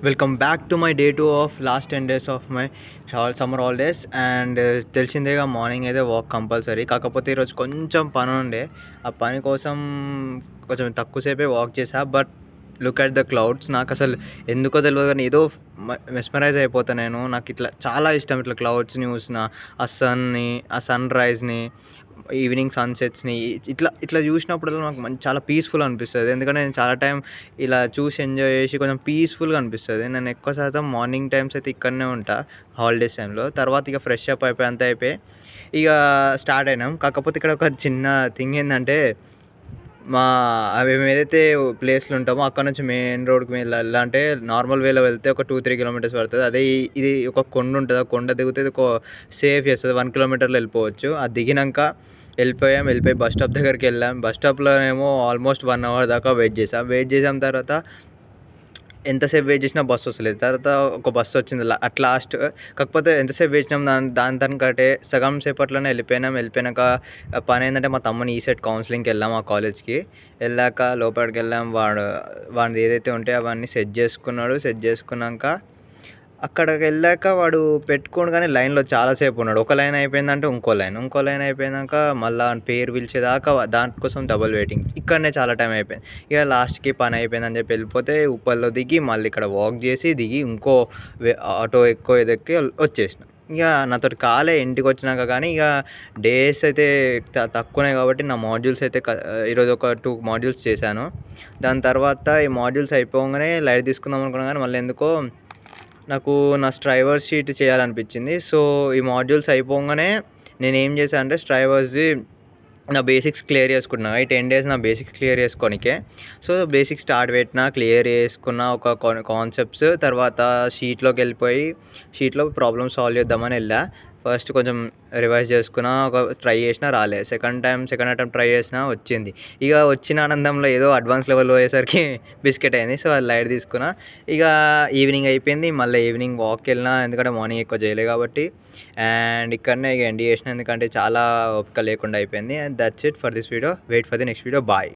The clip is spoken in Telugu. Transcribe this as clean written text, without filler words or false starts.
Welcome back to my day 2 of last 10 days of my summer holidays and తెలిసిందేగా మార్నింగ్ అయితే వాక్ కంపల్సరీ. కాకపోతే ఈరోజు కొంచెం పని ఉండే, ఆ పని కోసం కొంచెం తక్కువ సేపే వాక్ చేశా. But look at the clouds. నాకు అసలు ఎందుకో తెలియదు కానీ ఏదో మెస్మరైజ్ అయిపోతా నేను. నాకు ఇట్లా చాలా ఇష్టం, ఇట్లా క్లౌడ్స్ని చూసిన, ఆ సన్ని, ఆ సన్ రైజ్ని, ఈవినింగ్ సన్సెట్స్ని ఇట్లా ఇట్లా చూసినప్పుడల్లా నాకు చాలా పీస్ఫుల్ అనిపిస్తుంది. ఎందుకంటే నేను చాలా టైం ఇలా చూసి ఎంజాయ్ చేసి కొంచెం పీస్ఫుల్గా అనిపిస్తుంది. నేను ఎక్కువ శాతం మార్నింగ్ టైమ్స్ అయితే ఇక్కడనే ఉంటా హాలిడేస్ టైంలో. తర్వాత ఇక ఫ్రెష్ అప్ అయిపోయి అంతా అయిపోయి ఇక స్టార్ట్ అయినాం. కాకపోతే ఇక్కడ ఒక చిన్న థింగ్ ఏంటంటే, మా మేము ఏదైతే ప్లేస్లో ఉంటామో అక్కడ నుంచి మెయిన్ రోడ్కి వెళ్ళాలంటే నార్మల్ వేలో వెళ్తే ఒక 2-3 కిలోమీటర్స్ పడుతుంది. అదే ఇది ఒక కొండ ఉంటుంది. ఆ కొండ దిగితే ఇది ఒక సేఫ్ చేస్తుంది. 1 కిలోమీటర్లో వెళ్ళిపోవచ్చు. అది దిగినాక వెళ్ళిపోయి బస్ స్టాప్ దగ్గరికి వెళ్ళాం. బస్ స్టాప్లో ఏమో ఆల్మోస్ట్ 1 అవర్ దాకా వెయిట్ చేసాం. తర్వాత ఎంతసేపు వెయిట్ చేసినా బస్సు వస్తలేదు. తర్వాత ఒక బస్సు వచ్చింది అట్ లాస్ట్. కాకపోతే ఎంతసేపు వెయిట్ చేసినాం, దానికంటే సగం సేపట్లోనే వెళ్ళిపోయినాక పని ఏంటంటే, మా తమ్ముని ఈసెట్ కౌన్సిలింగ్కి వెళ్ళాం ఆ కాలేజ్కి. వెళ్ళాక లోపలికి వెళ్ళాం. వాడిది ఏదైతే ఉంటే అవన్నీ సెట్ చేసుకున్నాక అక్కడికి వెళ్ళాక వాడు పెట్టుకోడు కానీ లైన్లో చాలాసేపు ఉన్నాడు. ఒక లైన్ అయిపోయిందంటే ఇంకో లైన్ అయిపోయినాక మళ్ళీ పేరు పిలిచేదాకా దానికోసం డబుల్ వెయిటింగ్. ఇక్కడనే చాలా టైం అయిపోయింది. ఇక లాస్ట్కి పని అయిపోయిందని చెప్పి వెళ్ళిపోతే ఉప్పల్లో దిగి మళ్ళీ ఇక్కడ వాక్ చేసి దిగి ఇంకో ఆటో ఎక్కి వచ్చేసిన. ఇక నాతోటి కాలే ఇంటికి వచ్చినాక. కానీ ఇక డేస్ అయితే తక్కువనే కాబట్టి నా మాడ్యూల్స్ అయితే ఈరోజు ఒక 2 మాడ్యూల్స్ చేశాను. దాని తర్వాత ఈ మాడ్యూల్స్ అయిపోగానే లైట్ తీసుకుందాం అనుకున్నాను కానీ మళ్ళీ ఎందుకో నాకు నా స్ట్రైవర్ షీట్ చేయాలనిపించింది. సో ఈ మాడ్యూల్స్ అయిపోగానే నేను ఏం చేశాను అంటే, స్ట్రైవర్స్ది నా బేసిక్స్ క్లియర్ చేసుకున్నా. ఈ 10 డేస్ నా బేసిక్స్ క్లియర్ చేసుకోనికే. సో బేసిక్స్ స్టార్ట్ పెట్టిన, క్లియర్ చేసుకున్న ఒక కాన్సెప్ట్స్. తర్వాత షీట్లో ప్రాబ్లమ్ సాల్వ్ చేద్దామని వెళ్ళా. ఫస్ట్ కొంచెం రివైజ్ చేసుకున్నా, ట్రై చేసినా రాలే. సెకండ్ అటెంప్ట్ ట్రై చేసినా వచ్చింది. ఇక వచ్చిన ఆనందంలో ఏదో అడ్వాన్స్ లెవెల్ పోయేసరికి బిస్కెట్ అయింది. సో అది లైట్ తీసుకున్నా. ఇక ఈవినింగ్ అయిపోయింది. మళ్ళీ ఈవినింగ్ వాక్కి వెళ్ళినా, ఎందుకంటే మార్నింగ్ ఎక్కువ చేయలే కాబట్టి. అండ్ ఇక్కడనే ఇక ఎండ్ చేసిన, ఎందుకంటే చాలా ఓపిక లేకుండా అయిపోయింది. And that's it for this video. Wait for the next video. Bye.